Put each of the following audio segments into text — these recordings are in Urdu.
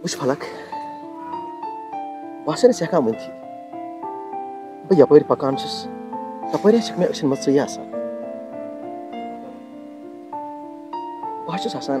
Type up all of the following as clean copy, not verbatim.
What's falak? Bahasa ni siapa menti? Baya peri pakansus. Tapari siapa yang action masih yasa. Bahasa sasan.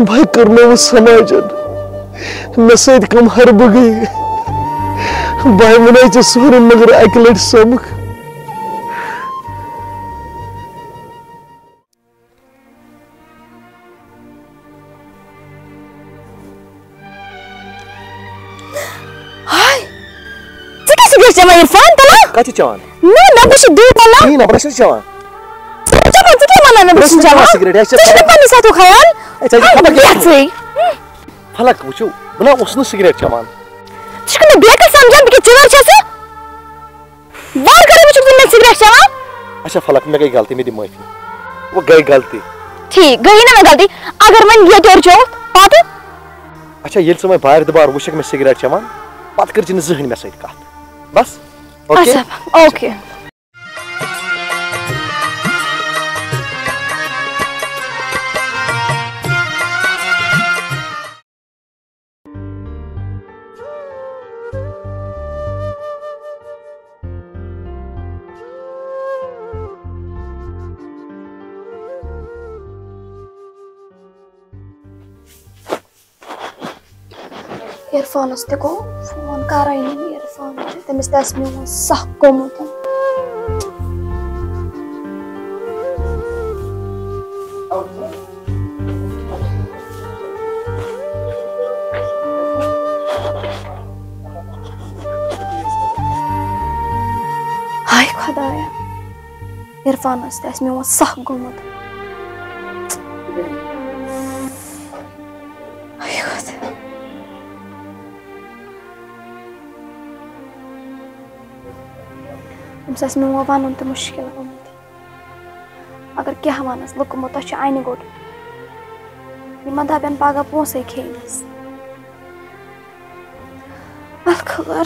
بھائی کرنو سماجن مے سۭتۍ کم حربہٕ گٔے بھائی ونے ژےٚ سورُے مگر اکہِ لٹہِ سمکھ عرفان تلا کتہِ چوان نہ بہٕ چھُس دوٗر تلا نہ بہٕ چھُس چوان ژٕ کیٛاہ وَنان مےٚ بہٕ چھُس چوان ژٕ چھُکھ پننہِ ساتُک خیال فلک وٕچھو بہٕ نہ اوسُس نہٕ سِگریٹ چوان ژٕ چھُکھ مےٚ بیقل سمجھان بہٕ کیٛاہ چور چھَسہٕ وارٕ کَرٕے وٕچھُکھ ژٕ مےٚ سِگریٹ چوان اچھا فلک مےٚ گٔے غلطی مےٚ دِ معٲفی وۄنۍ گٔے غلطی ٹھیٖک گٔیی نہ مےٚ غلطی اگر وۄنۍ ییٚتہِ اور چوتھ پتہٕ اچھا ییٚلہِ ژٕ وۄنۍ بارِ دُبارٕ وٕچھکھ مےٚ سِگریٹ چوان پتہٕ کٔرۍ زِ نہٕ زٕہٕنۍ مےٚ سۭتۍ کتھ بس اچھا اوکے عرفانس تہِ گوٚو فون کرے نہٕ عرفان تٔمِس تہِ آسہِ میون سکھ گوٚمُت ہاے خۄدایا عرفانس تہِ آسہِ میون سکھ گوٚمُت أمِس آسہِ میون وَنُن تہِ مُشکِل گوٚمُت اگر کیٛاہ وَنس لُکہٕ تۄہہِ چھُ اَنہِ گوٚٹ یہِ ما دَپن پگاہ پونٛسَے کھیٚیِنَس الخبر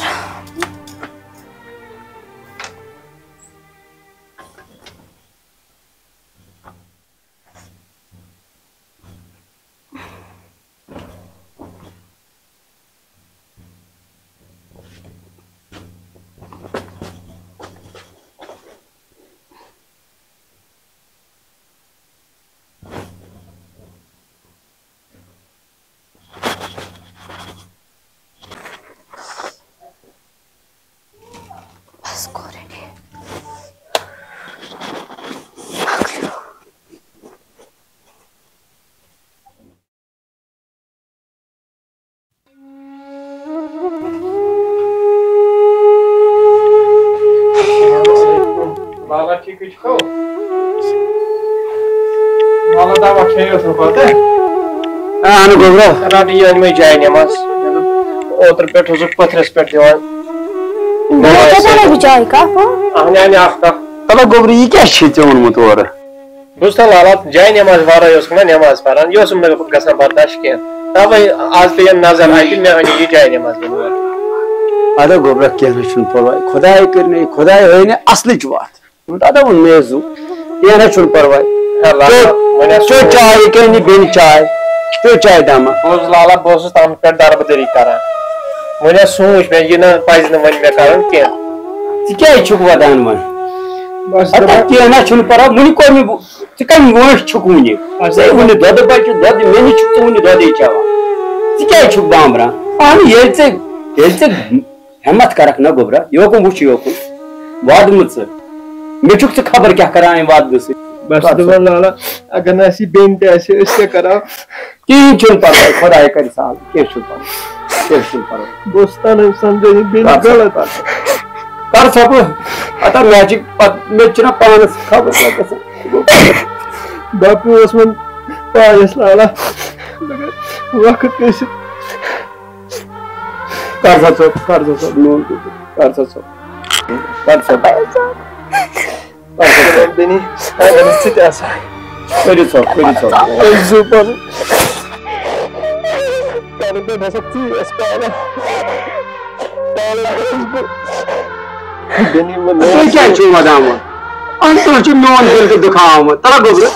جائے نماز اوتر پہ پتھرس پہ تلا گوبر یہ کیا ونمت اور بہت لالا جائے نماز وارے نماز پران یہ گھان برداشت کی توے آج پہ نظر آئی کہ مے یہ جائے نماز ادا گوبرا کی پرواہ خدا کرنے خدا ہونے اصلچ وات ادا ون میزو یہ پرواہ چائے کہ بین چائے چائے داما لالا بہت تم پہ دربدری کران ون سوچ مے یہ پز ون مے کرن کی ودان ون پرواہ ون کور کم وش ون ون دود بچہ دود مے نش ون دودے چوان ژٕ بامبران اہن ہمت کرک نا گوبرا یوکم وچ یوکم واد مت مے ژٕ خبر کیا کران واد س بس دپان لالا اگر نا اسی بین تہ آسہِ أسۍ کیٛاہ کرو کہین چھُنہٕ پرواے خۄداے کرِ سہل کینٛہہ چھُنہٕ پرواے بہٕ اوسُس تنہٕ سمجھان بین غلط کر ژھۄپہٕ اتا مےٚ چھُنہ پانس خبر باقٕے اوس وۄنۍ پایس لالا وقت گٔژھِتھ کر سا ژوٚپ میون کر سا ژوٚپ بینی اگر ژٕ تہِ آسہٕ کٔرِو ژوٚپ تُہۍ کیٛازِ چھِو ودان وۄنۍ تُہۍ چھِو میون دل تہِ دُکھاوان تلا گوبرٕ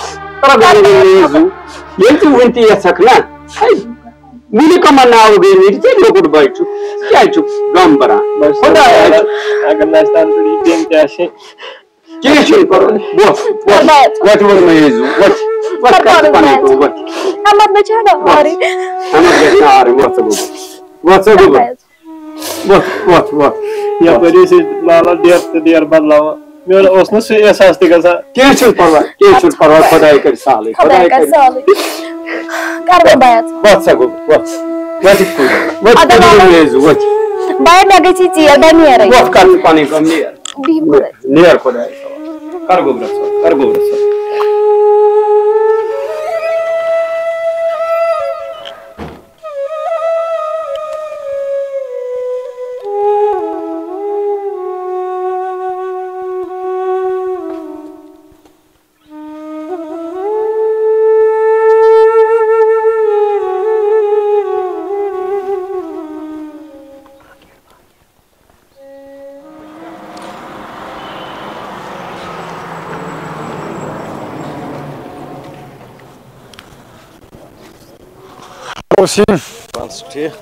ییٚلہِ ژٕ وُنہِ تہِ یژھکھ نا وُنہِ کمن ناو گٔے نیٖرِتھ ژےٚ لۄکُٹ بچہِ چھُکھ کیٛازِ چھُکھ غم بران اگر نہٕ اَسہِ تنہٕ پٮ۪ٹھ بین تہِ آسہِ کینٛہہ چھُنہٕ پرواے وۄتھ وۄتھ ووٚن مےٚ ییٖزِ وۄتھ Amat bachana Ari. Amat bachana Ari. What's up? What? Ya pari se lala der badlawa. Mera osna se ehsas te gasa. Kechul parva Khuday kar sali. Karbe bayat. What's up? What is food? What? Bayat me gachi chiya ba near ai. What kar pani kam near. Bihim Khuday. Near Khuday. Kargo brasa.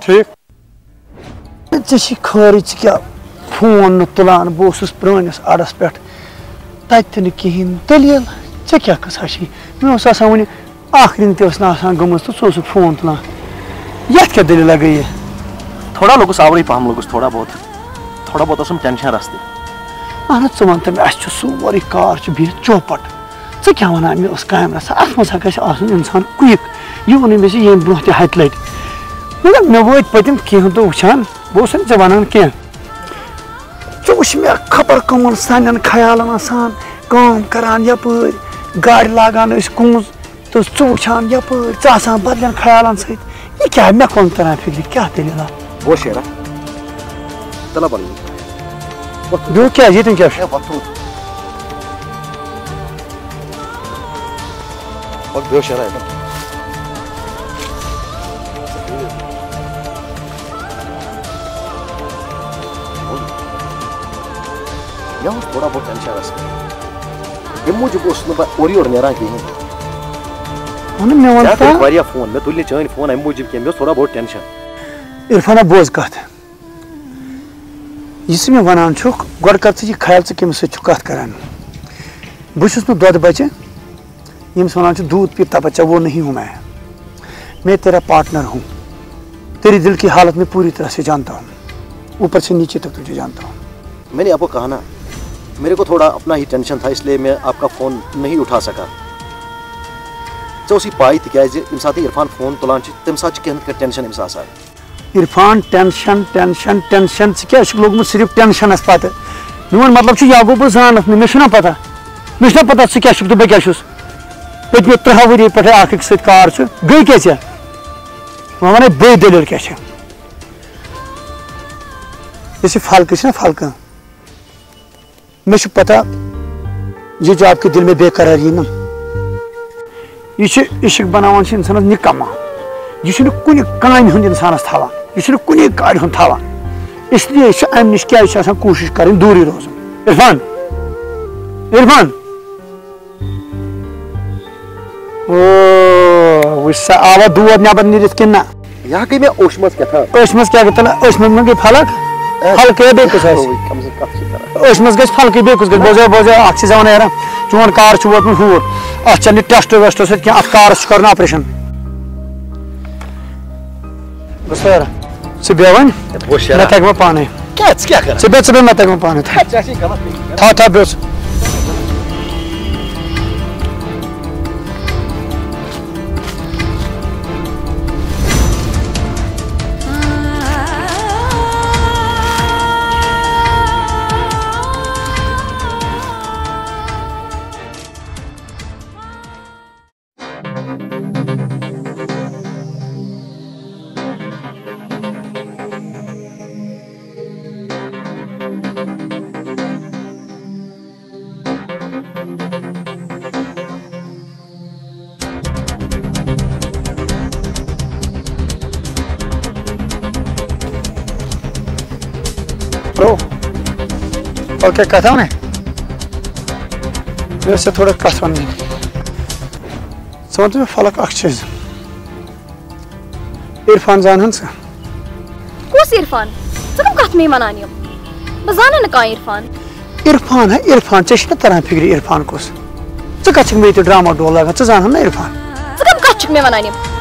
ٹھیک ژےٚ خٲرٕے ژٕ کیٛاہ فون نہٕ تُلان بہٕ اوسُس پرٛٲنِس اَڈَس پٮ۪ٹھ تَتہِ تہِ نہٕ کِہیٖنۍ دٔلیٖل ژےٚ کیٛاہ قٕصا چھِ مےٚ اوس آسان وٕنہِ اَکھ رِنگ تہِ ٲس نہٕ آسان گٔمٕژ تہٕ ژٕ اوسُکھ فون تُلان یَتھ کیٛاہ دٔلیٖلا گٔیے تھوڑا لوٚگُس آورٕے پَہَم لوٚگُس تھوڑا بہت اوسُم ٹٮ۪نشَن رَستہٕ اہن حظ ژٕ وَن تہٕ مےٚ اَسہِ چھُ سورُے کار چھُ بِہِتھ چوپَٹ ژٕ کیٛاہ وَنان مےٚ اوس کامہِ رَژھا اَتھ منٛز ہا گژھِ آسُن اِنسان کُیِک یہِ ووٚنُے مےٚ ژےٚ ییٚمہِ برونٛہہ تہِ ہَتہِ لَٹہِ مگر مےٚ وٲتۍ پٔتِم کینٛہہ دۄہ وٕچھان بہٕ اوسُے نہٕ ژےٚ وَنان کینٛہہ ژٕ وٕچھ مےٚ خبر کٕمَن سانٮ۪ن خیالَن آسان کٲم کَران یَپٲرۍ گاڑِ لاگان ٲسۍ کُنٛز تہٕ ژٕ وٕچھان یَپٲرۍ ژٕ آسان بَدلٮ۪ن خیالَن سۭتۍ یہِ کیٛاہ مےٚ کوٚن تَران فِکرِ کیٛاہ دٔلیٖلا بوشیرا تلا بَن بیٚیہِ کیٛازِ ییٚتٮ۪ن کیٛاہ چھُ بوشیرا مےٚ اوس تھوڑا بہت ٹٮ۪نشَن رَستہٕ اَمہِ موٗجوٗب اوسُس نہٕ بہٕ اورٕ یورٕ نیران کِہیٖنۍ مےٚ کٔرۍ واریاہ فون مےٚ تُلۍ نہٕ چٲنۍ فون اَمہِ موٗجوٗب کینٛہہ مےٚ اوس تھوڑا بہت ٹٮ۪نشَن عرفانا بوز کَتھ یہِ ژٕ مےٚ وَنان چھُکھ گۄڈٕ کَر ژٕ یہِ خیال ژٕ کٔمِس سۭتۍ چھُکھ کَتھ کَران بہٕ چھُس نہٕ دۄدٕ بَچہِ ییٚمِس وَنان چھِ دوٗد پیٖتا بچہ وہ نہیں ہوں میں تیرا پارٹنر ہوں تیری دل کی حالت میں پوری طرح سے جانتا ہوں اوپر سے نیچے تک تجھے جانتا ہوں میں نے آپ کو کہا نا میرے کو تھوڑا اپنا ہی ٹینشن تھا اس لیے میں آپ کا فون نہیں اٹھا سکا ژےٚ اوسُے پاے تِکیازِ ییٚمہِ ساتہٕ عرفان فون تُلان چھِ تَمہِ ساتہٕ چھِ کینٛہہ نتہٕ کینٛہہ ٹینشن أمِس آسان عرفان ٹینشن ژٕ کیٛاہ چھُکھ لوگمُت صرف ٹینشنس پتہٕ میون مطلب چھُ یا گوٚو بہٕ زانتھ نہٕ مےٚ چھُنا پتہ ژٕ کیٛاہ چھُکھ تہٕ بہٕ کیٛاہ چھُس پٔتمہِ 30 ؤری پٮ۪ٹھے اکھ أکِس سۭتۍ کار چھُ گٔے کیٛاہ ژےٚ وۄنۍ وَنے بیٚیہِ دٔلیٖل کیٛاہ چھےٚ یۄس یہِ فلکہٕ چھِ نا فلکہٕ مےٚ چھُ پتہ یہِ جو آپ کے دل میں بے قراری نا یہِ چھُ عشق بناوان چھِ اِنسانس نِکما یہِ چھُنہٕ کُنہِ کامہِ ہُنٛد اِنسانس تھاوان یہِ چھُنہٕ کُنی کارِ ہُنٛد تھاوان اس لیے چھُ امہِ نِش کیٛازِ چھِ آسان کوٗشِش کَرٕنۍ دوٗرٕے روزُن عرفان وٕچھ سا آوا دود نٮ۪بر نیٖرِتھ کِنہٕ نہ یہِ ہا گٔے مےٚ أچھ منٛز کیٛاہ تھام أچھ منٛز کیٛاہ گٔے تَلہٕ أچھ منٛز گٔے پھلک پھلکہٕ بیٚیہِ کُس آسہِ أچھ منٛز گژھِ پھلکٕے بیٚیہِ کُس گژھِ بوزے اکھ چیٖزا وَنان یارا چون کار چھُ ووتمُت ہوٗر اَتھ چَلہِ نہٕ ٹیسٹو ویسٹو سۭتۍ کینٛہہ اَتھ کارَس چھُ کَرُن آپریشن بوٗزتھا یارا ژٕ بیٚہہ وۄنۍ مےٚ تَگہِ وۄنۍ پانے ژٕ بیٚہہ مےٚ تَگہِ وۄنۍ پانے تھاو بیٚہہ ژٕ اوکے کَتھ وَنے مےٚ ٲس ژےٚ تھوڑا کَتھ وَنٕنۍ ژٕ وَن تہٕ مےٚ فلک اکھ چیٖز عرفان زانہن ژٕ کُس عرفان ژٕ کٕم کَتھ مےٚ وَنان یِم بہٕ زانے نہٕ کانٛہہ عرفان عرفان ہا عرفان ژےٚ چھُنہ تران فِکرِ عرفان کُس ژٕ کَتھ چھُکھ مےٚ ییٚتہِ ڈراما ڈول لاگان ژٕ زانہن نہ عرفان ژٕ کٕم کَتھ چھُکھ مےٚ وَنان یِم